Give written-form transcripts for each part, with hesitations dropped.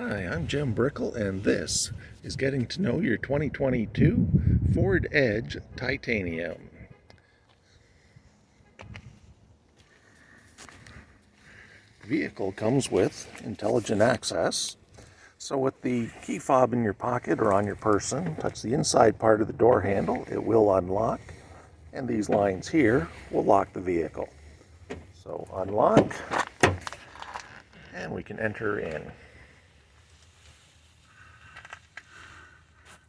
Hi, I'm Jim Brickell, and this is Getting to Know Your 2022 Ford Edge Titanium. The vehicle comes with intelligent access, so with the key fob in your pocket or on your person, touch the inside part of the door handle, it will unlock, and these lines here will lock the vehicle. So unlock, and we can enter in.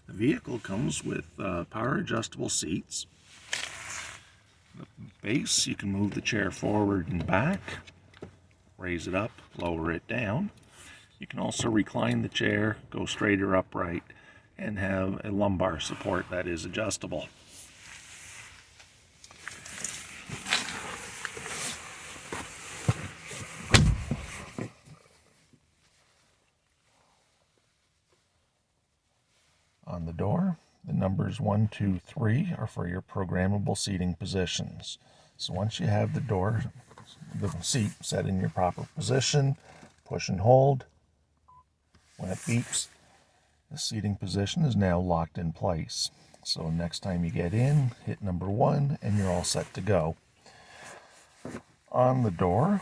The vehicle comes with power adjustable seats. The base, you can move the chair forward and back, raise it up, lower it down. You can also recline the chair, go straight or upright, and have a lumbar support that is adjustable. On the door, the numbers 1, 2, 3 are for your programmable seating positions. So once you have the seat set in your proper position, push and hold. When it beeps, the seating position is now locked in place. So next time you get in, hit number 1 and you're all set to go. On the door,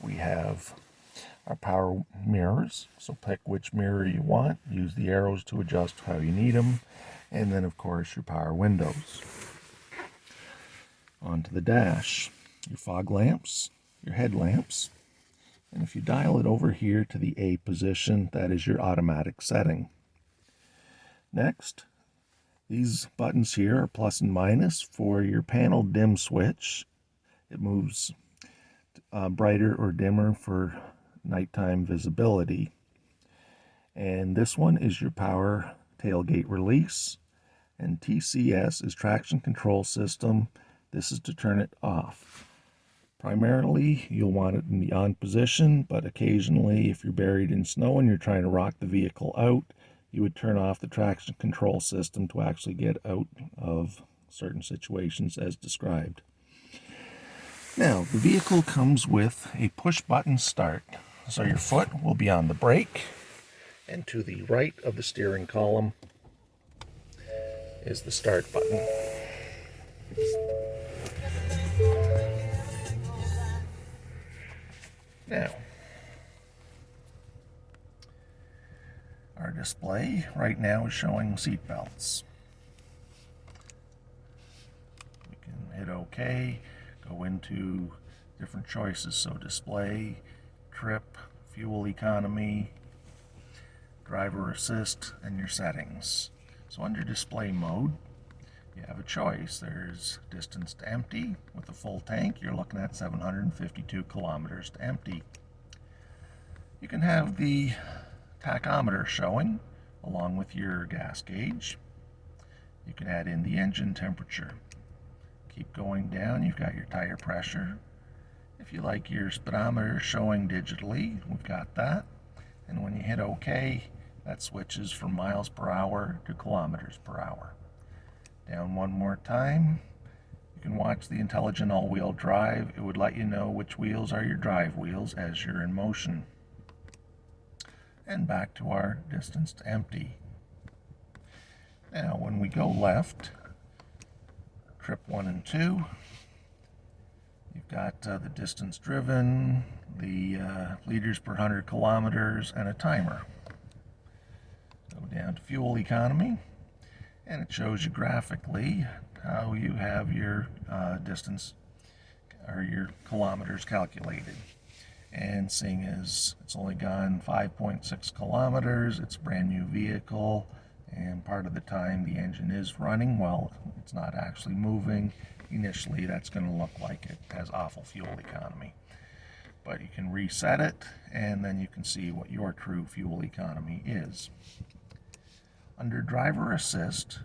we have our power mirrors. So pick which mirror you want, use the arrows to adjust how you need them, and then of course your power windows. Onto the dash, your fog lamps, your headlamps, and if you dial it over here to the A position, that is your automatic setting. Next, these buttons here are plus and minus for your panel dim switch. It moves brighter or dimmer for nighttime visibility. And this one is your power tailgate release, and TCS is traction control system. This is to turn it off. Primarily, you'll want it in the on position, but occasionally if you're buried in snow and you're trying to rock the vehicle out, you would turn off the traction control system to actually get out of certain situations as described. Now, the vehicle comes with a push button start. So your foot will be on the brake, and to the right of the steering column is the start button. Now, our display right now is showing seat belts. We can hit OK, go into different choices, so display, trip, fuel economy, driver assist, and your settings. So under display mode, you have a choice. There's distance to empty. With a full tank, you're looking at 752 kilometers to empty. You can have the tachometer showing along with your gas gauge. You can add in the engine temperature. Keep going down, you've got your tire pressure. If you like your speedometer showing digitally, we've got that. And when you hit OK, that switches from miles per hour to kilometers per hour. Down one more time, you can watch the intelligent all-wheel drive. It would let you know which wheels are your drive wheels as you're in motion. And back to our distance to empty. Now when we go left, trip 1 and 2, you've got the distance driven, the liters per 100 kilometers, and a timer. Go down to fuel economy, and it shows you graphically how you have your distance or your kilometers calculated. And seeing as it's only gone 5.6 kilometers, it's a brand new vehicle, and part of the time the engine is running while it's not actually moving. Initially, that's going to look like it has awful fuel economy. But you can reset it, and then you can see what your true fuel economy is. Under driver assist,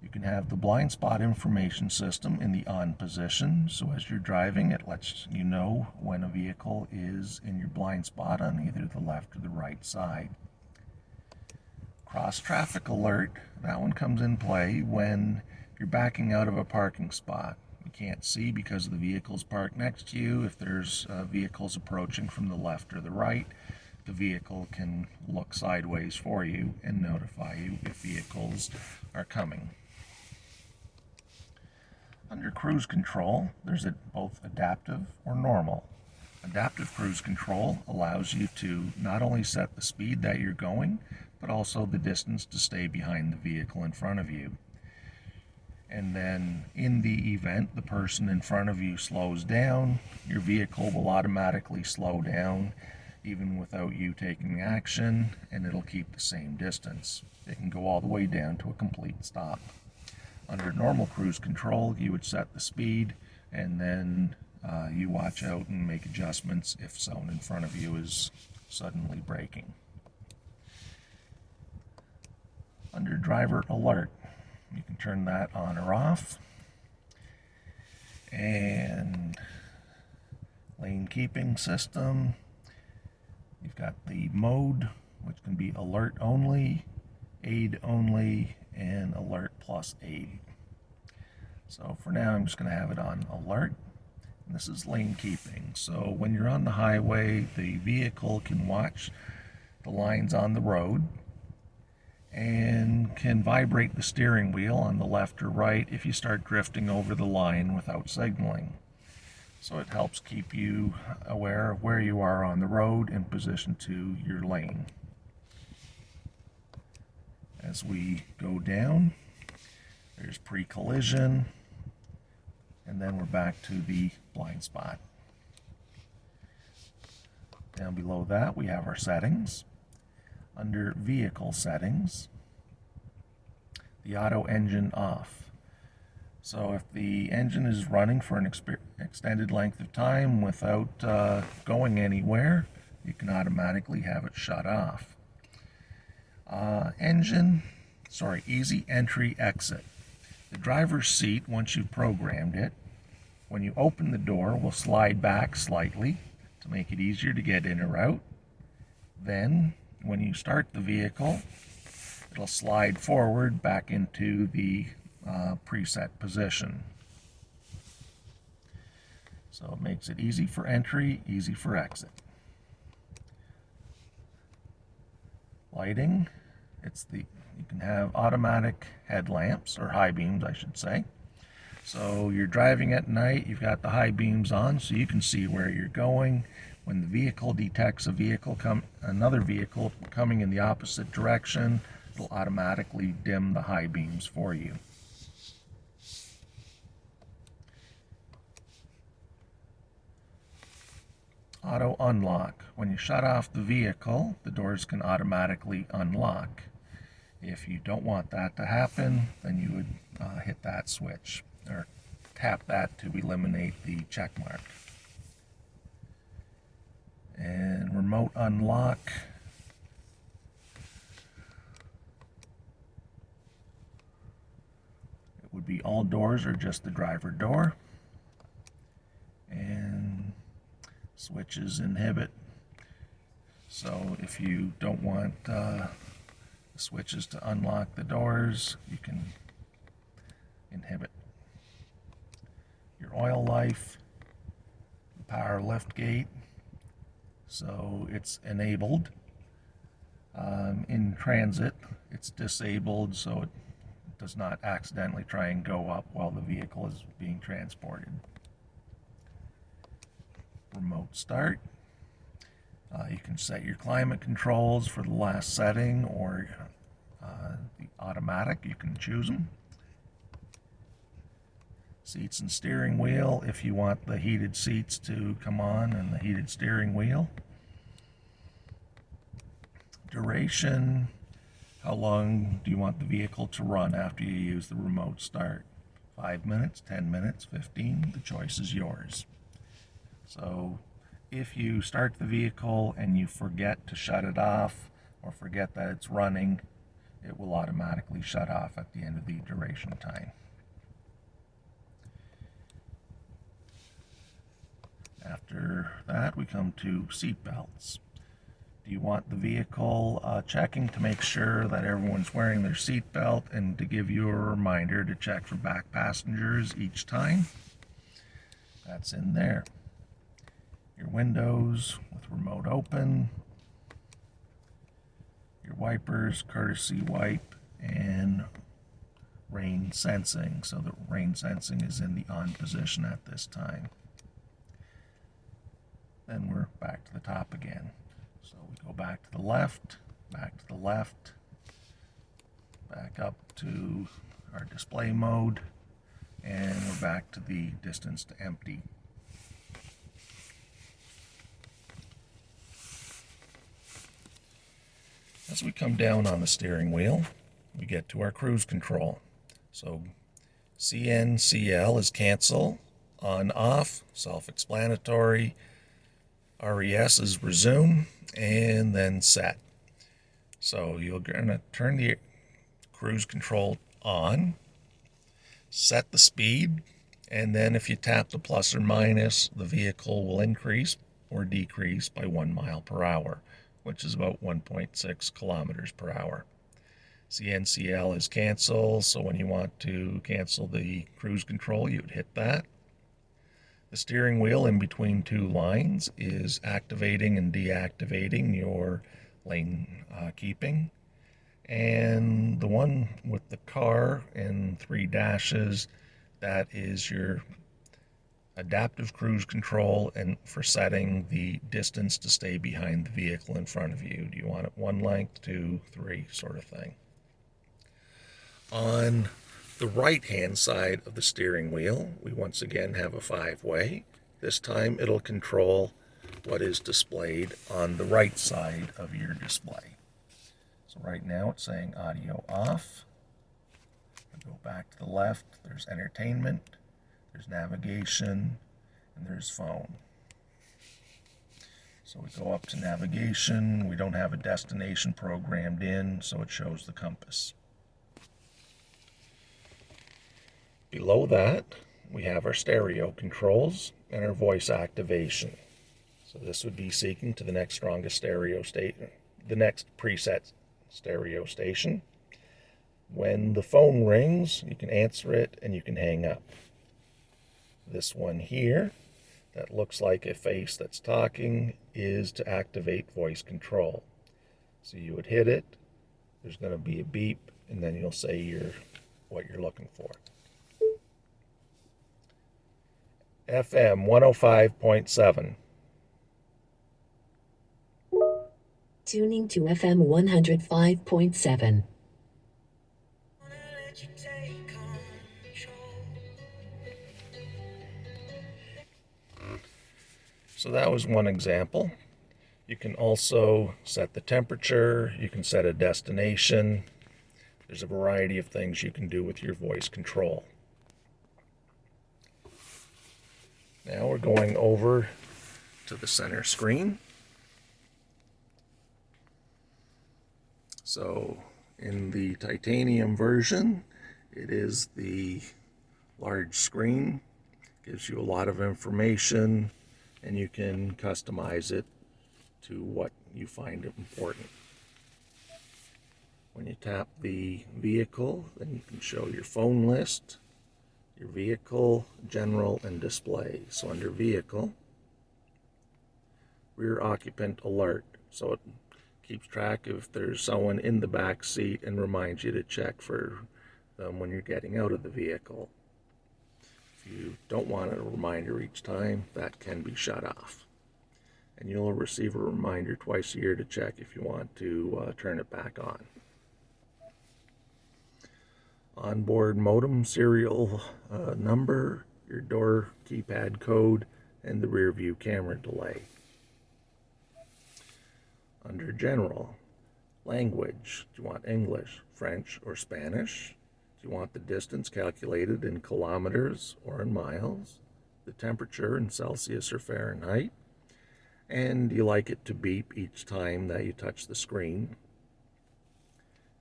you can have the blind spot information system in the on position. So as you're driving, it lets you know when a vehicle is in your blind spot on either the left or the right side. Cross traffic alert, that one comes in play when you're backing out of a parking spot. You can't see because of the vehicles parked next to you if there's vehicles approaching from the left or the right. the vehicle can look sideways for you and notify you if vehicles are coming. Under cruise control, there's both adaptive or normal. Adaptive cruise control allows you to not only set the speed that you're going, but also the distance to stay behind the vehicle in front of you. And then in the event the person in front of you slows down, your vehicle will automatically slow down even without you taking action, and it'll keep the same distance. It can go all the way down to a complete stop. Under normal cruise control, you would set the speed, and then you watch out and make adjustments if someone in front of you is suddenly braking. Under driver alert, you can turn that on or off. And lane keeping system, you've got the mode, which can be alert only, aid only, and alert plus aid. So for now, I'm just going to have it on alert. And this is lane keeping. So when you're on the highway, the vehicle can watch the lines on the road and can vibrate the steering wheel on the left or right if you start drifting over the line without signaling. So it helps keep you aware of where you are on the road in position to your lane. As we go down, there's pre-collision, and then we're back to the blind spot. Down below that, we have our settings. Under vehicle settings, the auto engine off. So if the engine is running for an extended length of time without going anywhere, you can automatically have it shut off. Easy entry exit. The driver's seat, once you've programmed it, when you open the door, will slide back slightly to make it easier to get in or out. Then, when you start the vehicle, it'll slide forward back into the preset position. So it makes it easy for entry, easy for exit. Lighting, you can have automatic headlamps, or high beams I should say. So you're driving at night, you've got the high beams on so you can see where you're going. When the vehicle detects another vehicle coming in the opposite direction, it'll automatically dim the high beams for you. Auto unlock. When you shut off the vehicle, the doors can automatically unlock. If you don't want that to happen, then you would hit that switch or tap that to eliminate the check mark. And remote unlock. It would be all doors or just the driver door. And switches inhibit. So if you don't want the switches to unlock the doors, you can inhibit. Your oil life, the power lift gate, so it's enabled. In transit, it's disabled, so it does not accidentally try and go up while the vehicle is being transported. Remote start. You can set your climate controls for the last setting or the automatic, you can choose them. Seats and steering wheel, if you want the heated seats to come on and the heated steering wheel. Duration, how long do you want the vehicle to run after you use the remote start? 5 minutes, 10 minutes, 15, the choice is yours. So if you start the vehicle and you forget to shut it off or forget that it's running, it will automatically shut off at the end of the duration time. After that, we come to seat belts. Do you want the vehicle checking to make sure that everyone's wearing their seat belt and to give you a reminder to check for back passengers each time? That's in there. Your windows with remote open. your wipers, courtesy wipe, and rain sensing. So the rain sensing is in the on position at this time. Then we're back to the top again. So we go back to the left, back to the left, back up to our display mode, and we're back to the distance to empty. As we come down on the steering wheel, we get to our cruise control. So CNCL is cancel, on off, self-explanatory. RES is resume, and then set. So you're going to turn the cruise control on, set the speed, and then if you tap the plus or minus, the vehicle will increase or decrease by 1 mile per hour, which is about 1.6 kilometers per hour. CNCL is cancel, so when you want to cancel the cruise control, you would hit that. The steering wheel in between two lines is activating and deactivating your lane keeping. And the one with the car and 3 dashes, that is your adaptive cruise control and for setting the distance to stay behind the vehicle in front of you. Do you want it 1 length, 2, 3 sort of thing. On the right-hand side of the steering wheel, we once again have a 5-way. This time it'll control what is displayed on the right side of your display. So right now it's saying audio off. I go back to the left, there's entertainment, there's navigation, and there's phone. So we go up to navigation. We don't have a destination programmed in, so it shows the compass. Below that, we have our stereo controls and our voice activation. So this would be seeking to the next strongest stereo station, the next preset stereo station. When the phone rings, you can answer it and you can hang up. This one here, that looks like a face that's talking, is to activate voice control. So you would hit it, there's going to be a beep, and then you'll say what you're looking for. FM 105.7. Tuning to FM 105.7. So that was one example. You can also set the temperature, you can set a destination. There's a variety of things you can do with your voice control. Now we're going over to the center screen. So in the titanium version, it is the large screen. Gives you a lot of information, and you can customize it to what you find important. When you tap the vehicle, then you can show your phone list, your vehicle, general, and display. So under vehicle, rear occupant alert. So it keeps track if there's someone in the back seat and reminds you to check for them when you're getting out of the vehicle. If you don't want a reminder each time, that can be shut off. And you'll receive a reminder twice a year to check if you want to turn it back on. Onboard modem serial number, your door keypad code, and the rear view camera delay. Under general, language, do you want English, French, or Spanish? Do you want the distance calculated in kilometers or in miles? The temperature in Celsius or Fahrenheit? And do you like it to beep each time that you touch the screen?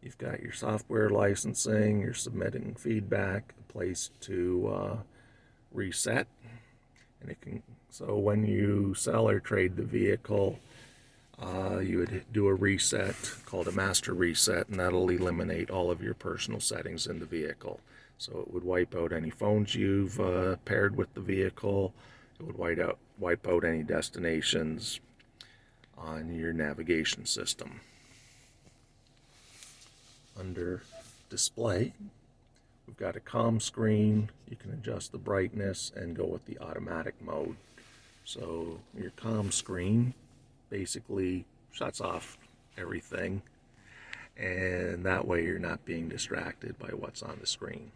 You've got your software licensing, you're submitting feedback, a place to reset. And it can, so when you sell or trade the vehicle, you would do a reset called a master reset, and that'll eliminate all of your personal settings in the vehicle. So it would wipe out any phones you've paired with the vehicle. It would wipe out any destinations on your navigation system. under display, we've got a COM screen. You can adjust the brightness and go with the automatic mode. So your COM screen basically shuts off everything, and that way you're not being distracted by what's on the screen.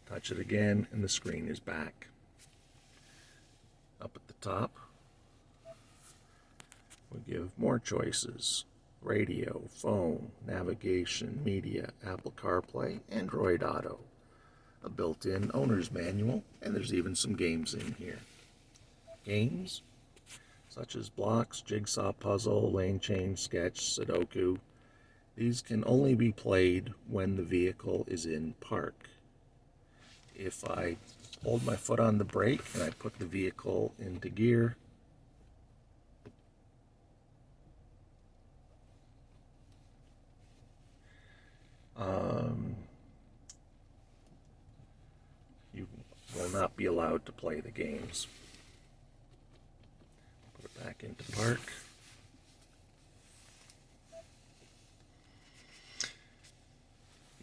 Touch it again and the screen is back. Up at the top, we give more choices: radio, phone, navigation, media, Apple CarPlay, Android Auto, a built-in owner's manual, and there's even some games in here. Games such as blocks, jigsaw puzzle, lane change, sketch, Sudoku. These can only be played when the vehicle is in park. If I hold my foot on the brake and I put the vehicle into gear, you will not be allowed to play the games. Put it back into park.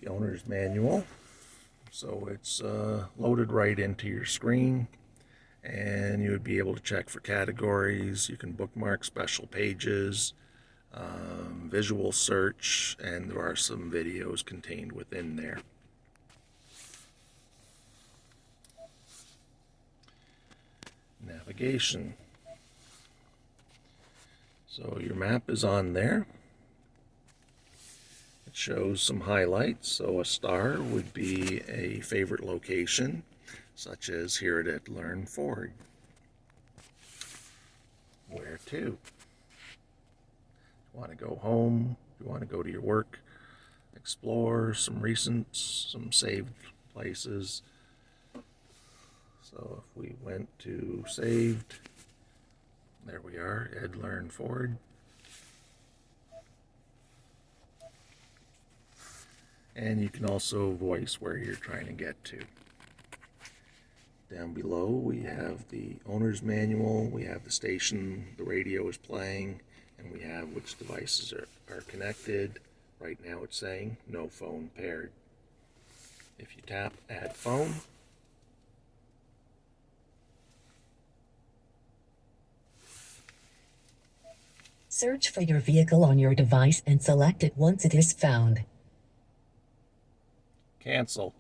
The owner's manual. So it's loaded right into your screen, and you would be able to check for categories. You can bookmark special pages, visual search, and there are some videos contained within there. Navigation. So your map is on there. It shows some highlights. So a star would be a favorite location, such as here at Learn Ford. Where to? You want to go home? You want to go to your work? Explore some recents, some saved places. So if we went to saved, there we are, Ed Learn Ford. And you can also voice where you're trying to get to. Down below we have the owner's manual, we have the station the radio is playing, and we have which devices are connected. Right now it's saying no phone paired. If you tap add phone, Search for your vehicle on your device and select it once it is found. cancel.